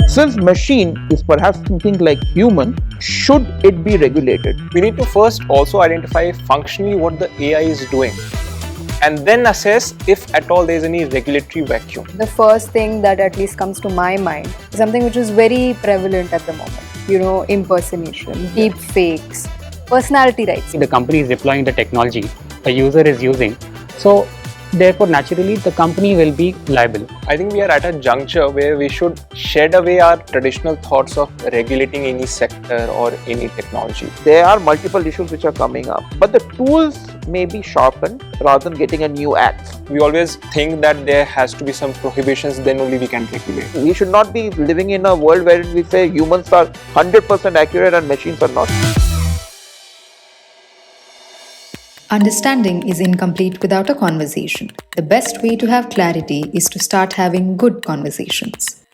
Since machine is perhaps thinking like human, should it be regulated? We need to first also identify functionally what the AI is doing, and then assess if at all there is any regulatory vacuum. The first thing that at least comes to my mind is something which is very prevalent at the moment. Impersonation, deepfakes, personality rights. The company is deploying the technology the user is using. So therefore, naturally, the company will be liable. I think we are at a juncture where we should shed away our traditional thoughts of regulating any sector or any technology. There are multiple issues which are coming up, but the tools may be sharpened rather than getting a new act. We always think that there has to be some prohibitions, then only we can regulate. We should not be living in a world wherein we say humans are 100% accurate and machines are not. Understanding is incomplete without a conversation. The best way to have clarity is to start having good conversations.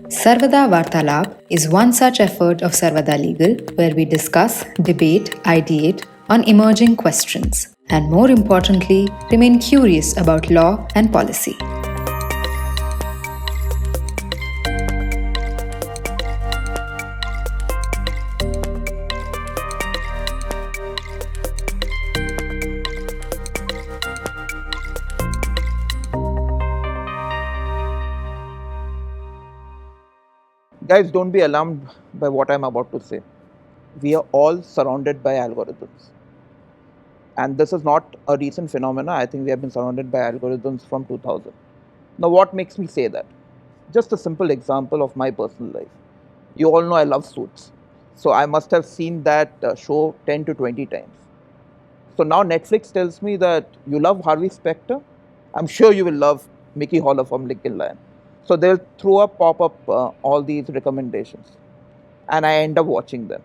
Sarvada Vartalap is one such effort of Sarvada Legal where we discuss, debate, ideate on emerging questions and, more importantly, remain curious about law and policy. Guys, don't be alarmed by what I'm about to say. We are all surrounded by algorithms. And this is not a recent phenomenon. I think we have been surrounded by algorithms from 2000. Now, what makes me say that? Just a simple example of my personal life. You all know I love Suits. So I must have seen that show 10 to 20 times. So now Netflix tells me that you love Harvey Specter. I'm sure you will love Mickey Holler from Lincoln Lion. So they'll pop up all these recommendations. And I end up watching them.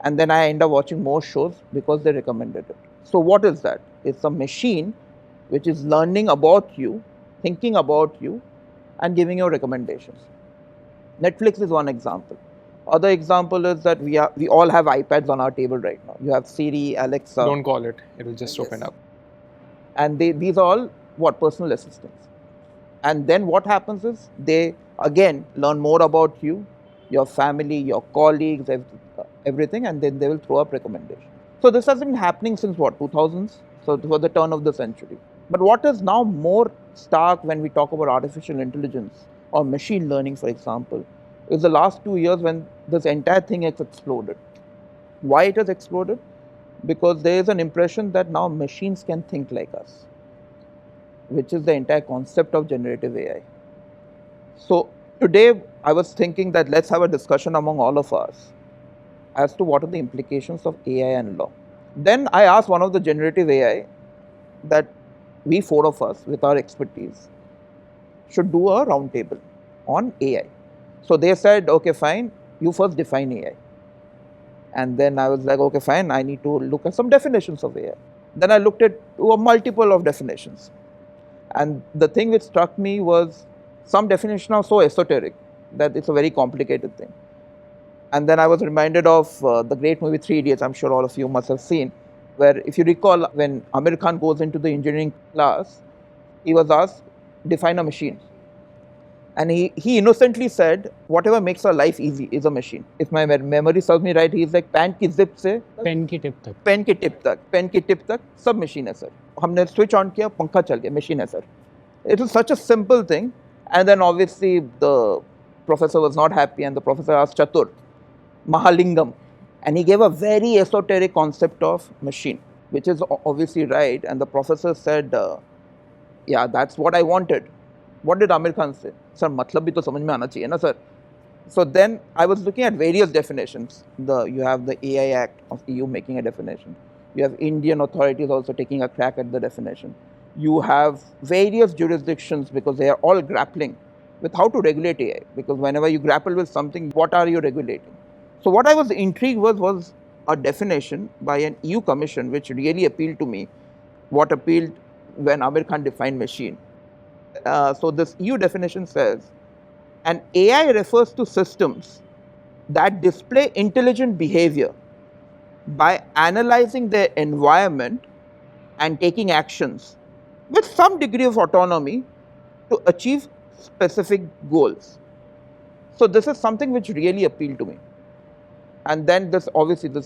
And then I end up watching more shows because they recommended it. So what is that? It's a machine which is learning about you, thinking about you, and giving you recommendations. Netflix is one example. Other example is that we all have iPads on our table right now. You have Siri, Alexa. Don't call it. It will just open up. And these are all personal assistants. And then what happens is they again learn more about you, your family, your colleagues, everything, and then they will throw up recommendations. So this has been happening since 2000s, so for the turn of the century. But what is now more stark when we talk about artificial intelligence or machine learning, for example, is the last 2 years when this entire thing has exploded. Why it has exploded? Because there is an impression that now machines can think like us, which is the entire concept of generative AI. So today I was thinking that let's have a discussion among all of us as to what are the implications of AI and law. Then I asked one of the generative AI that we four of us with our expertise should do a roundtable on AI. So they said, okay, fine, you first define AI. And then I was like, okay, fine, I need to look at some definitions of AI. Then I looked at a multiple of definitions. And the thing which struck me was some definitions are so esoteric that it's a very complicated thing. And then I was reminded of the great movie 3 Idiots, I'm sure all of you must have seen, where if you recall when Amir Khan goes into the engineering class, he was asked, define a machine. And he innocently said, whatever makes our life easy is a machine. If my memory serves me right, he's like, pen ki zip se, Pen ki tip tak. pen ki tip tak, sab machine hai sir. Humne switch on kiya, pankha chal gaya, machine hai sir. It was such a simple thing. And then obviously the professor was not happy and the professor asked Chatur, Mahalingam. And he gave a very esoteric concept of machine, which is obviously right. And the professor said, yeah, that's what I wanted. What did Amir Khan say? Sir, matlab bhi to samajh mein aana chahiye na sir. So then I was looking at various definitions. You have the AI Act of EU making a definition. You have Indian authorities also taking a crack at the definition. You have various jurisdictions because they are all grappling with how to regulate AI. Because whenever you grapple with something, what are you regulating? So what I was intrigued was a definition by an EU commission which really appealed to me. What appealed when Amir Khan defined machine. So this EU definition says, an AI refers to systems that display intelligent behavior by analyzing their environment and taking actions with some degree of autonomy to achieve specific goals. So this is something which really appealed to me. And then this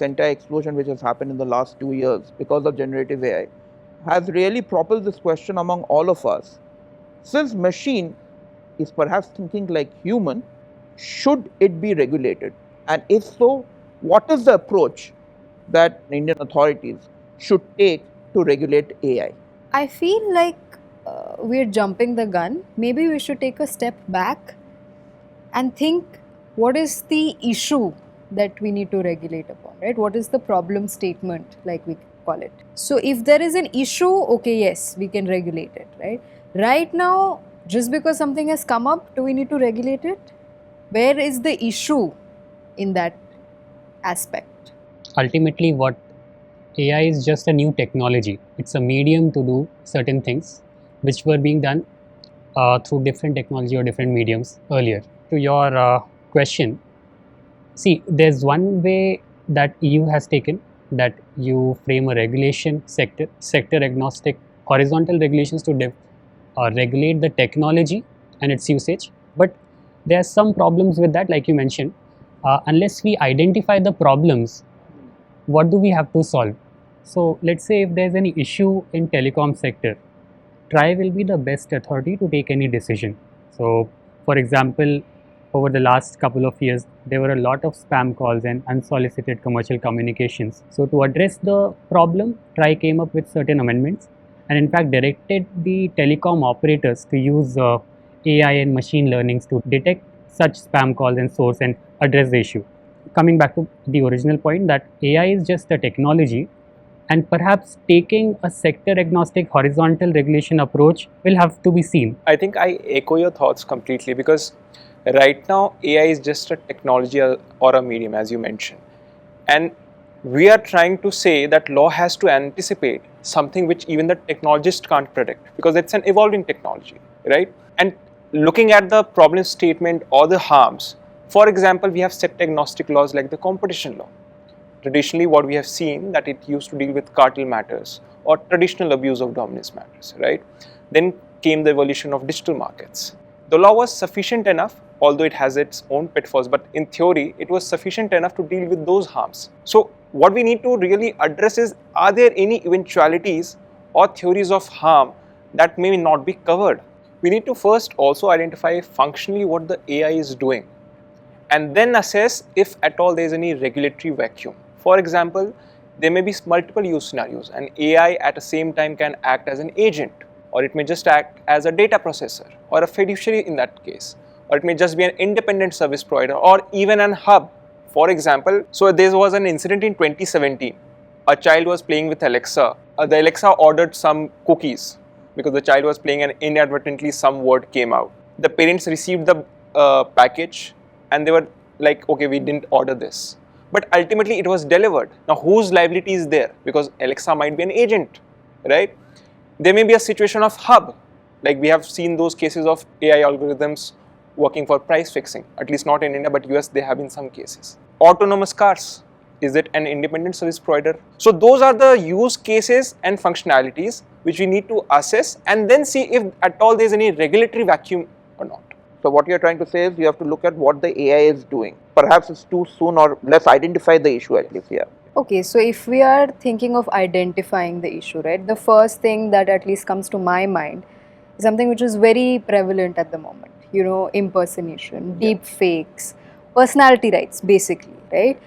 entire explosion which has happened in the last 2 years because of generative AI has really propelled this question among all of us. Since machine is perhaps thinking like human, should it be regulated? And if so, what is the approach that Indian authorities should take to regulate AI? I feel like we're jumping the gun. Maybe we should take a step back and think what is the issue that we need to regulate upon, right? What is the problem statement, like we call it? So, if there is an issue, okay, yes, we can regulate it, right? Right now, just because something has come up, do we need to regulate it? Where is the issue in that aspect? Ultimately, what AI is just a new technology. It's a medium to do certain things which were being done through different technology or different mediums earlier. To your question, see, there's one way that EU has taken, that you frame a regulation sector agnostic, horizontal regulations to regulate the technology and its usage. But there are some problems with that, like you mentioned. Unless we identify the problems, what do we have to solve? So let's say if there's any issue in telecom sector, TRAI will be the best authority to take any decision. So for example, over the last couple of years, there were a lot of spam calls and unsolicited commercial communications. So to address the problem, TRAI came up with certain amendments and in fact directed the telecom operators to use AI and machine learnings to detect such spam calls and source and address the issue. Coming back to the original point, that AI is just a technology, and perhaps taking a sector agnostic horizontal regulation approach will have to be seen. I think I echo your thoughts completely, because right now AI is just a technology or a medium, as you mentioned, and we are trying to say that law has to anticipate something which even the technologist can't predict, because it's an evolving technology, right? And looking at the problem statement or the harms, for example, we have sector agnostic laws like the competition law. Traditionally, what we have seen, that it used to deal with cartel matters or traditional abuse of dominance matters, right? Then came the evolution of digital markets. The law was sufficient enough, although it has its own pitfalls, but in theory, it was sufficient enough to deal with those harms. So what we need to really address is, are there any eventualities or theories of harm that may not be covered? We need to first also identify functionally what the AI is doing, and then assess if at all there is any regulatory vacuum. For example, there may be multiple use scenarios, and AI at the same time can act as an agent, or it may just act as a data processor or a fiduciary in that case, or it may just be an independent service provider or even an hub. For example, so there was an incident in 2017. A child was playing with Alexa. The Alexa ordered some cookies because the child was playing and inadvertently some word came out. The parents received the package and they were like, okay, we didn't order this. But ultimately it was delivered. Now whose liability is there? Because Alexa might be an agent, right? There may be a situation of hub, like we have seen those cases of AI algorithms working for price fixing, at least not in India, but US they have in some cases. Autonomous cars, is it an independent service provider? So those are the use cases and functionalities which we need to assess and then see if at all there is any regulatory vacuum or not. So what you're trying to say is you have to look at what the AI is doing. Perhaps it's too soon, or let's identify the issue at least here. Okay, so if we are thinking of identifying the issue, right, the first thing that at least comes to my mind is something which is very prevalent at the moment, you know, impersonation, deep fakes, personality rights, basically, right?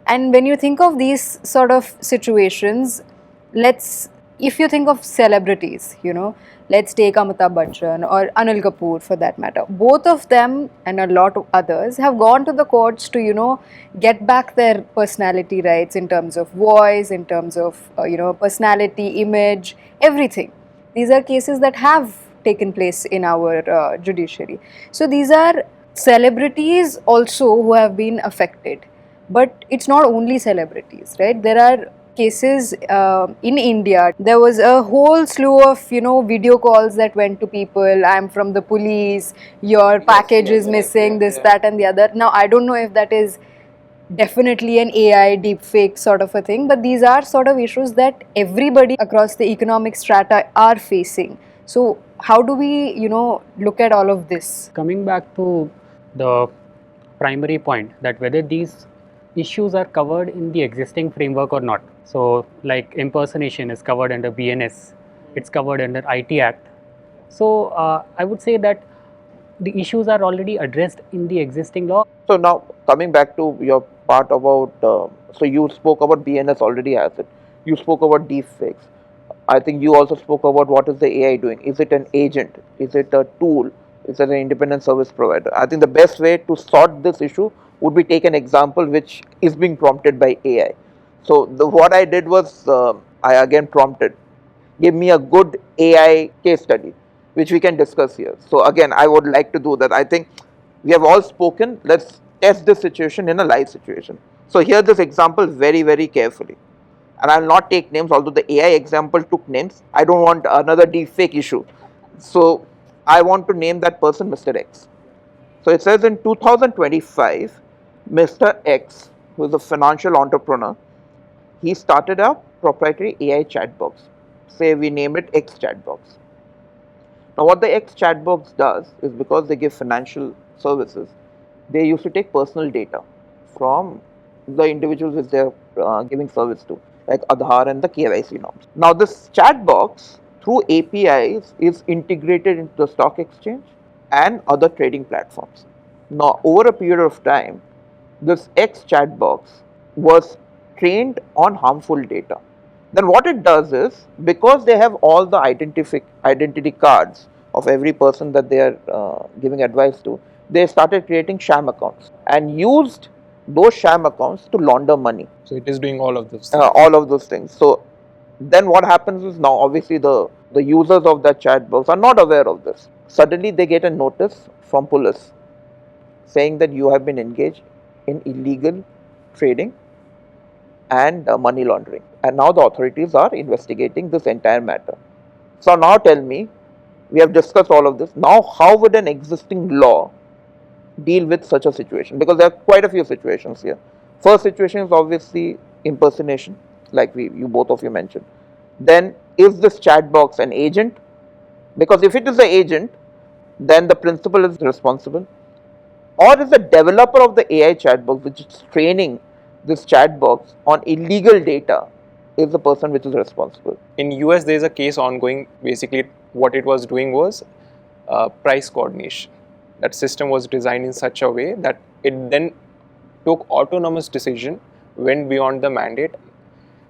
And when you think of these sort of situations, if you think of celebrities, you know, let's take Amitabh Bachchan or Anil Kapoor for that matter. Both of them and a lot of others have gone to the courts to, you know, get back their personality rights in terms of voice, in terms of, personality, image, everything. These are cases that have taken place in our judiciary. So these are celebrities also who have been affected. But it's not only celebrities, right? There are cases in India. There was a whole slew of, video calls that went to people. I'm from the police, your package is missing, this, that and the other. Now, I don't know if that is definitely an AI deepfake sort of a thing, but these are sort of issues that everybody across the economic strata are facing. So how do we, look at all of this? Coming back to the primary point, that whether these issues are covered in the existing framework or not. So, like impersonation is covered under BNS, it's covered under IT Act. So, I would say that the issues are already addressed in the existing law. So now coming back to your part about, so you spoke about BNS already has it. You spoke about deepfakes. I think you also spoke about what is the AI doing. Is it an agent? Is it a tool? Is it an independent service provider? I think the best way to sort this issue would be take an example which is being prompted by AI. So what I did was I again prompted, give me a good AI case study, which we can discuss here. So again, I would like to do that. I think we have all spoken. Let's test this situation in a live situation. So here this example very, very carefully. And I'll not take names, although the AI example took names. I don't want another deepfake issue. So I want to name that person Mr. X. So it says in 2025, Mr. X, who is a financial entrepreneur, he started a proprietary AI chat box. Say we name it X chat box. Now what the X chat box does is, because they give financial services, they used to take personal data from the individuals which they're giving service to, like Aadhaar and the KYC norms. Now this chat box through APIs is integrated into the stock exchange and other trading platforms. Now over a period of time, this X chat box was trained on harmful data. Then what it does is, because they have all the identity cards of every person that they are giving advice to, they started creating sham accounts and used those sham accounts to launder money. So it is doing all of those things. All of those things. So then what happens is, now obviously the users of that chat box are not aware of this. Suddenly they get a notice from police saying that you have been engaged in illegal trading and money laundering, and now the authorities are investigating this entire matter. So now tell me, we have discussed all of this. Now how would an existing law deal with such a situation? Because there are quite a few situations here. First situation is obviously impersonation, like you both of you mentioned. Then is this chat box an agent? Because if it is the agent, then the principal is responsible. Or is the developer of the AI chat box, which is training this chat box on illegal data, is the person which is responsible? In US, there is a case ongoing. Basically, what it was doing was price coordination. That system was designed in such a way that it then took autonomous decision, went beyond the mandate.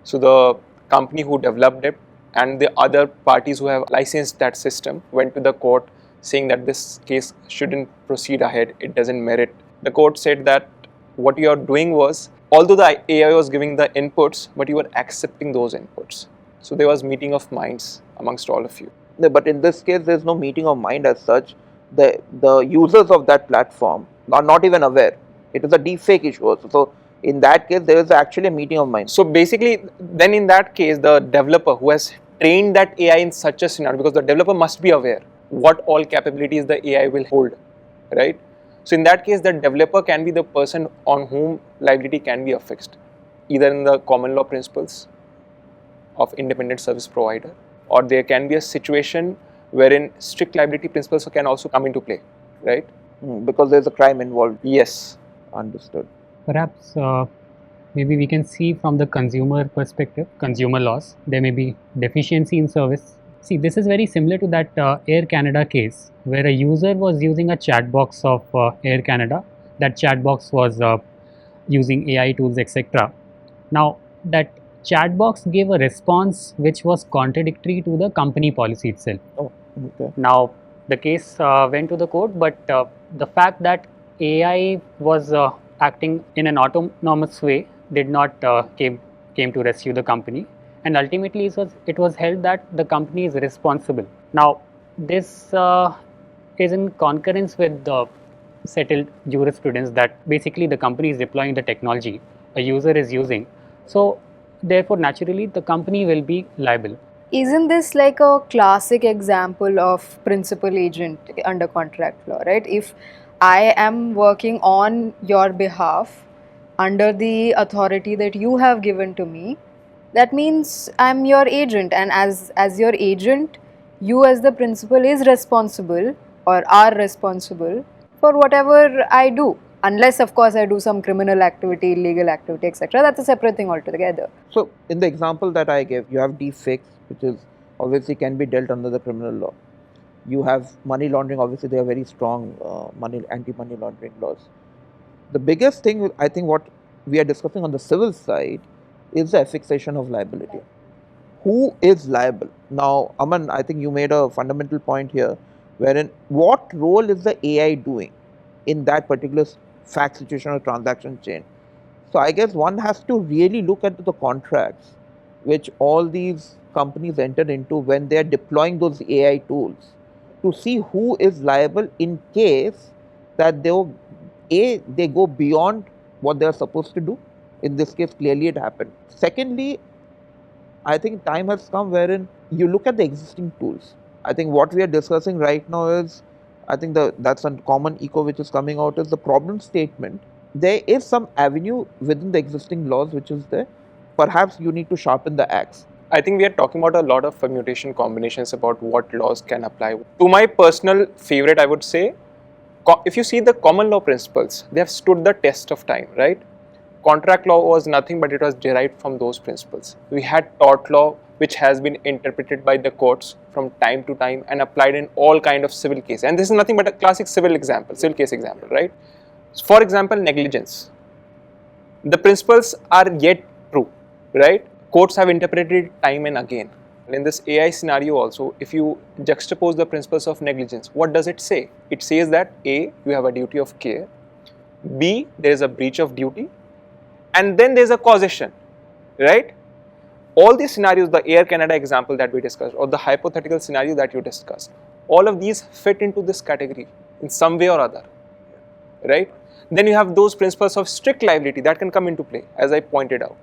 So the company who developed it and the other parties who have licensed that system went to the court saying that this case shouldn't proceed ahead, it doesn't merit. The court said that what you are doing was, although the AI was giving the inputs, but you were accepting those inputs. So there was meeting of minds amongst all of you. But in this case, there is no meeting of mind as such. The users of that platform are not even aware. It is a deepfake issue also. So in that case, there is actually a meeting of mind. So basically, then in that case, the developer who has trained that AI in such a scenario, because the developer must be aware what all capabilities the AI will hold, right? So in that case, the developer can be the person on whom liability can be affixed, either in the common law principles of independent service provider, or there can be a situation wherein strict liability principles can also come into play, right? Because there is a crime involved. Yes. Understood. Perhaps maybe we can see from the consumer perspective, consumer laws, there may be deficiency in service. See, this is very similar to that Air Canada case, where a user was using a chat box of Air Canada. That chat box was using AI tools, etc. Now, that chat box gave a response which was contradictory to the company policy itself. Oh, okay. Now, the case went to the court, but the fact that AI was acting in an autonomous way did not came to rescue the company, and ultimately it was held that the company is responsible. Now, this is in concurrence with the settled jurisprudence that basically the company is deploying the technology a user is using, so therefore naturally the company will be liable. Isn't this like a classic example of principal agent under contract law, right? If I am working on your behalf under the authority that you have given to me, that means I'm your agent, and as your agent, you as the principal is responsible or are responsible for whatever I do. Unless, of course, I do some criminal activity, illegal activity, etc. That's a separate thing altogether. So in the example that I gave, you have deepfakes, which is obviously can be dealt under the criminal law. You have money laundering. Obviously, there are very strong anti-money laundering laws. The biggest thing, I think, what we are discussing on the civil side is the affixation of liability. Who is liable? Now, Aman, I think you made a fundamental point here, wherein what role is the AI doing in that particular fact situation or transaction chain? So I guess one has to really look at the contracts which all these companies enter into when they are deploying those AI tools to see who is liable in case that they go beyond what they are supposed to do. In this case, clearly it happened. Secondly, I think time has come wherein you look at the existing tools. I think what we are discussing right now is, I think that's a common echo which is coming out is the problem statement. There is some avenue within the existing laws which is there. Perhaps you need to sharpen the axe. I think we are talking about a lot of permutation combinations about what laws can apply. To my personal favorite, I would say, if you see the common law principles, they have stood the test of time, right? Contract law was nothing but it was derived from those principles. We had tort law, which has been interpreted by the courts from time to time and applied in all kind of civil cases. And this is nothing but a classic civil case example, right? For example, negligence. The principles are yet true, right? Courts have interpreted it time and again. In this AI scenario also, if you juxtapose the principles of negligence, what does it say? It says that A, you have a duty of care, B, there is a breach of duty, and then there is a causation, right? All these scenarios, the Air Canada example that we discussed, or the hypothetical scenario that you discussed, all of these fit into this category in some way or other, right? Then you have those principles of strict liability that can come into play, as I pointed out.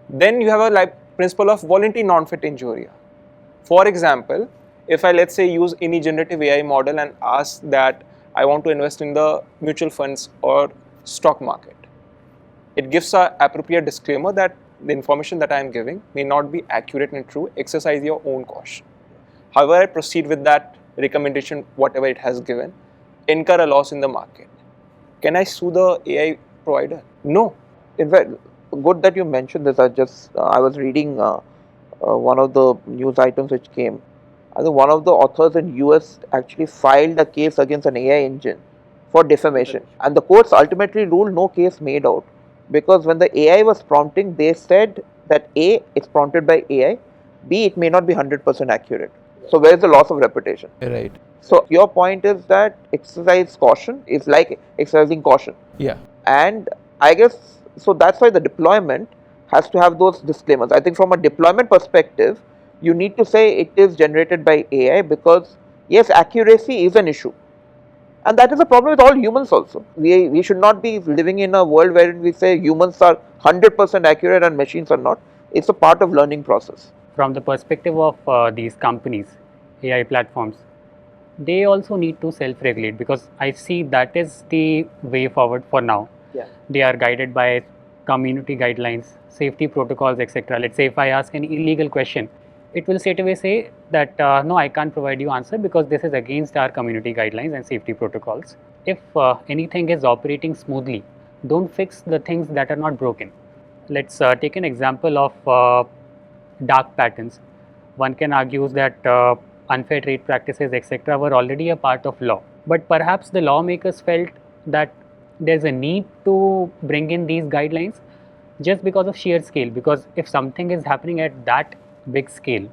Then you have a principle of voluntary non-fit injuria. For example, if I, let's say, use any generative AI model and ask that I want to invest in the mutual funds or stock market, it gives an appropriate disclaimer that the information that I am giving may not be accurate and true. Exercise your own caution. However, I proceed with that recommendation, whatever it has given, incur a loss in the market. Can I sue the AI provider? No. In fact, good that you mentioned this. I was reading one of the news items which came. I think one of the authors in US actually filed a case against an AI engine for defamation, and the courts ultimately ruled no case made out, because when the AI was prompting, they said that A, it's prompted by AI, B, it may not be 100% accurate. So where is the loss of reputation? Right. So your point is that exercise caution is like exercising caution. Yeah. And I guess, so that's why the deployment has to have those disclaimers. I think from a deployment perspective, you need to say it is generated by AI, because yes, accuracy is an issue. And that is a problem with all humans also. We should not be living in a world wherein we say humans are 100% accurate and machines are not. It's a part of learning process. From the perspective of these companies, AI platforms, they also need to self-regulate, because I see that is the way forward for now. Yeah. They are guided by community guidelines, safety protocols, etc. Let's say if I ask an illegal question, it will straight away say that no, I can't provide you answer because this is against our community guidelines and safety protocols. If anything is operating smoothly, don't fix the things that are not broken. Let's take an example of dark patterns. One can argue that unfair trade practices, etc., were already a part of law. But perhaps the lawmakers felt that there's a need to bring in these guidelines just because of sheer scale. Because if something is happening at that big scale,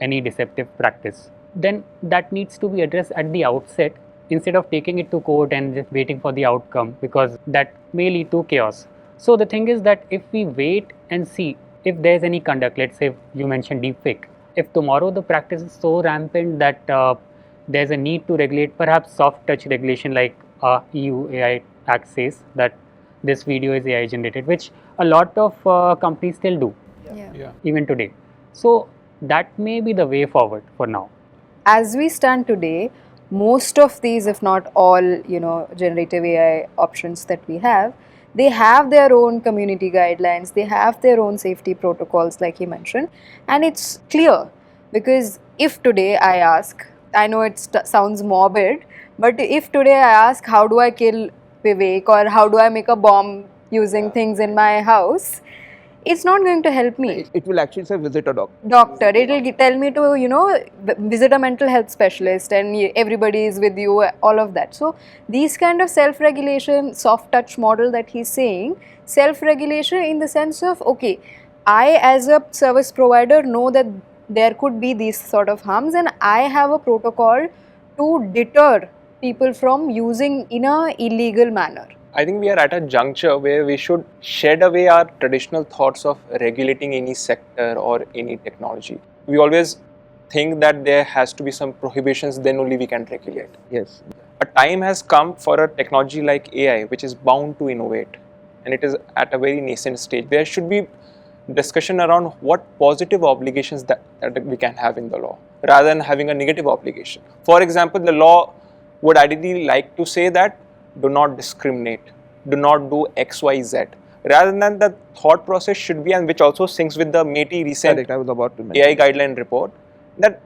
any deceptive practice, then that needs to be addressed at the outset instead of taking it to court and just waiting for the outcome, because that may lead to chaos. So the thing is that if we wait and see if there's any conduct, let's say you mentioned deepfake, if tomorrow the practice is so rampant that there's a need to regulate, perhaps soft touch regulation like EU AI Act says that this video is AI generated, which a lot of companies still do even today. So that may be the way forward for now. As we stand today, most of these, if not all, generative AI options that we have, they have their own community guidelines, they have their own safety protocols, like you mentioned, and it's clear. Because if today I ask, I know it sounds morbid, but if today I ask, how do I kill Vivek, or how do I make a bomb using things in my house, it's not going to help me. It will actually say visit a doctor. Doctor, it will tell me to, visit a mental health specialist, and everybody is with you, all of that. So these kind of self-regulation, soft touch model that he's saying, self-regulation in the sense of, okay, I as a service provider know that there could be these sort of harms, and I have a protocol to deter people from using in a illegal manner. I think we are at a juncture where we should shed away our traditional thoughts of regulating any sector or any technology. We always think that there has to be some prohibitions, then only we can regulate. Yes. A time has come for a technology like AI, which is bound to innovate, and it is at a very nascent stage. There should be discussion around what positive obligations that we can have in the law, rather than having a negative obligation. For example, the law would ideally like to say that do not discriminate, do not do X, Y, Z. Rather than the thought process should be, and which also syncs with the MeitY recent Correct, I was about to mention. AI guideline report, that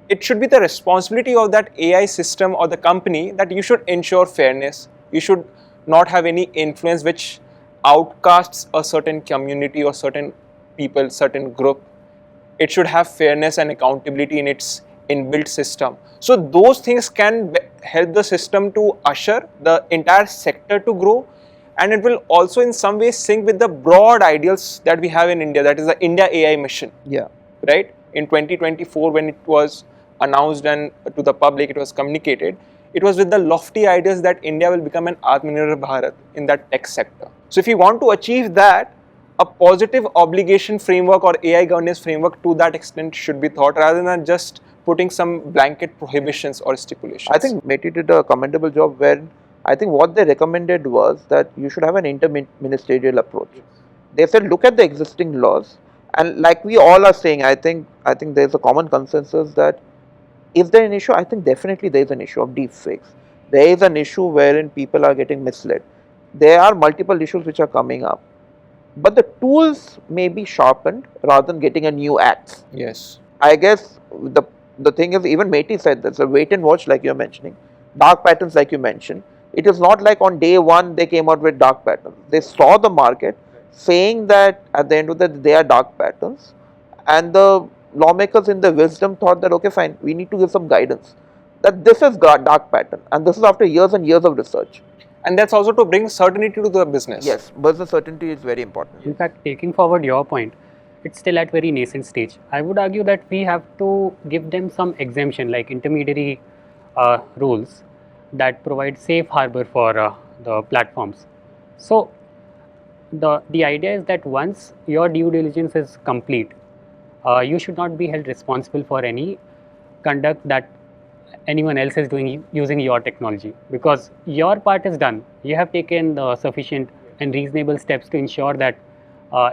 it should be the responsibility of that AI system or the company that you should ensure fairness. You should not have any influence which outcasts a certain community or certain people, certain group. It should have fairness and accountability in its inbuilt system. So those things can help the system to usher the entire sector to grow, and it will also in some ways sync with the broad ideals that we have in India, that is the India AI mission. Yeah. Right? In 2024, when it was announced and to the public, it was communicated, it was with the lofty ideas that India will become an Atmanirbhar Bharat in that tech sector. So if you want to achieve that, a positive obligation framework or AI governance framework to that extent should be thought, rather than just putting some blanket prohibitions or stipulations. I think MeitY did a commendable job where I think what they recommended was that you should have an interministerial approach. They said look at the existing laws, and like we all are saying, I think there's a common consensus that is there an issue? I think definitely there is an issue of deepfakes. There is an issue wherein people are getting misled. There are multiple issues which are coming up, but the tools may be sharpened rather than getting a new axe. Yes. I guess the thing is, even MeitY said that, so wait and watch, like you're mentioning, dark patterns like you mentioned. It is not like on day one they came out with dark patterns. They saw the market saying that at the end of the day they are dark patterns, and the lawmakers in their wisdom thought that okay fine, we need to give some guidance that this is dark pattern, and this is after years and years of research. And that's also to bring certainty to the business. Yes, business certainty is very important. In fact, taking forward your point, it's still at very nascent stage. I would argue that we have to give them some exemption, like intermediary rules that provide safe harbor for the platforms. So the idea is that once your due diligence is complete, you should not be held responsible for any conduct that anyone else is doing using your technology, because your part is done. You have taken the sufficient and reasonable steps to ensure that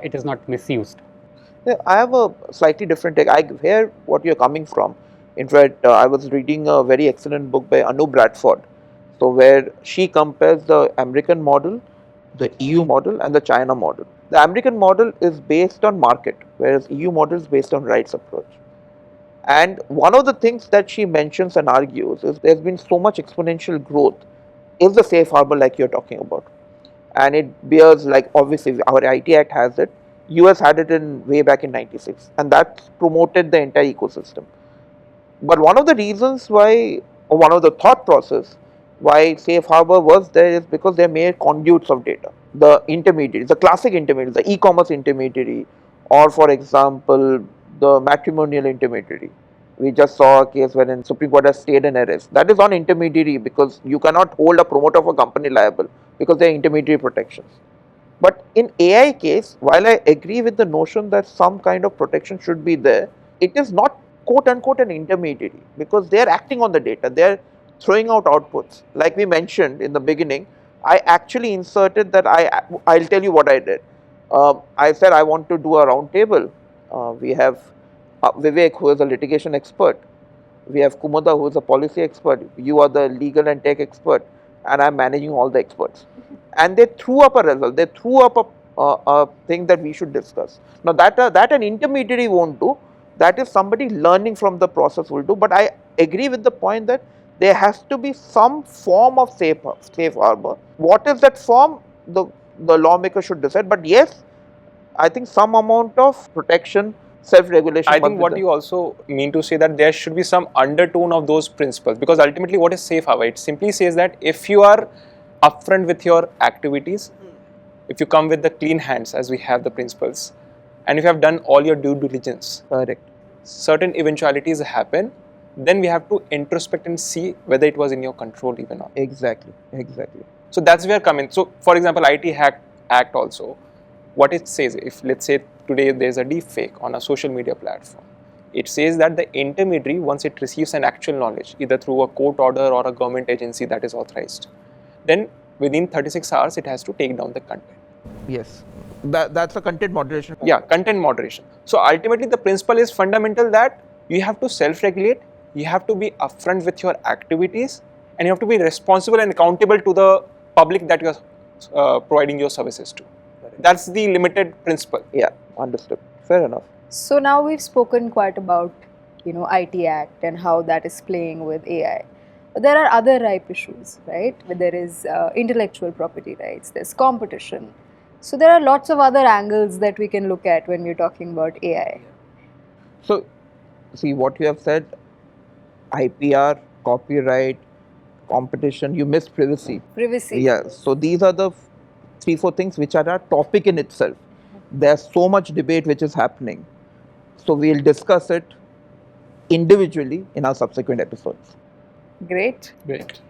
it is not misused. Yeah, I have a slightly different take. I hear what you're coming from. In fact, I was reading a very excellent book by Anu Bradford, so where she compares the American model, the EU model, and the China model. The American model is based on market, whereas EU model is based on rights approach. And one of the things that she mentions and argues is there's been so much exponential growth is the safe harbor like you're talking about. And it bears, like obviously our IT Act has it, US had it in way back in 96, and that promoted the entire ecosystem. But one of the reasons why, or one of the thought process why safe harbor was there is because they made conduits of data. The intermediaries, the classic intermediaries, the e-commerce intermediary, or for example, the matrimonial intermediary. We just saw a case wherein Supreme Court has stayed in arrest. That is on intermediary, because you cannot hold a promoter of a company liable because there are intermediary protections. But in AI case, while I agree with the notion that some kind of protection should be there, it is not quote unquote an intermediary, because they are acting on the data, they are throwing out outputs. Like we mentioned in the beginning, I actually inserted that I'll tell you what I did. I said I want to do a round table. We have Vivek, who is a litigation expert. We have Kumada, who is a policy expert. You are the legal and tech expert, and I'm managing all the experts. And they threw up a result. They threw up a thing that we should discuss. Now that an intermediary won't do. That is somebody learning from the process will do. But I agree with the point that there has to be some form of safe harbor. What is that form? The lawmaker should decide. But yes, I think some amount of protection, self-regulation. I think what you also mean to say that there should be some undertone of those principles, because ultimately what is safe harbor? It simply says that if you are upfront with your activities, if you come with the clean hands, as we have the principles, and if you have done all your due diligence, Correct. certain eventualities happen, then we have to introspect and see whether it was in your control even or not. Exactly. So that's where come in. So for example, IT Act also, what it says, if let's say today there's a deep fake on a social media platform, it says that the intermediary, once it receives an actual knowledge, either through a court order or a government agency that is authorized, then within 36 hours it has to take down the content. Yes. That's a content moderation. Yeah, content moderation. So ultimately the principle is fundamental that you have to self-regulate, you have to be upfront with your activities, and you have to be responsible and accountable to the public that you are providing your services to. That's the limited principle. Yeah, understood. Fair enough. So now we've spoken quite about, IT Act and how that is playing with AI. But there are other ripe issues, right? Where there is intellectual property rights, there's competition. So there are lots of other angles that we can look at when we're talking about AI. So, see what you have said, IPR, copyright, competition, you missed privacy. Privacy. Yeah, so these are the 3-4 things which are a topic in itself. There's so much debate which is happening. So we'll discuss it individually in our subsequent episodes. Great. Great.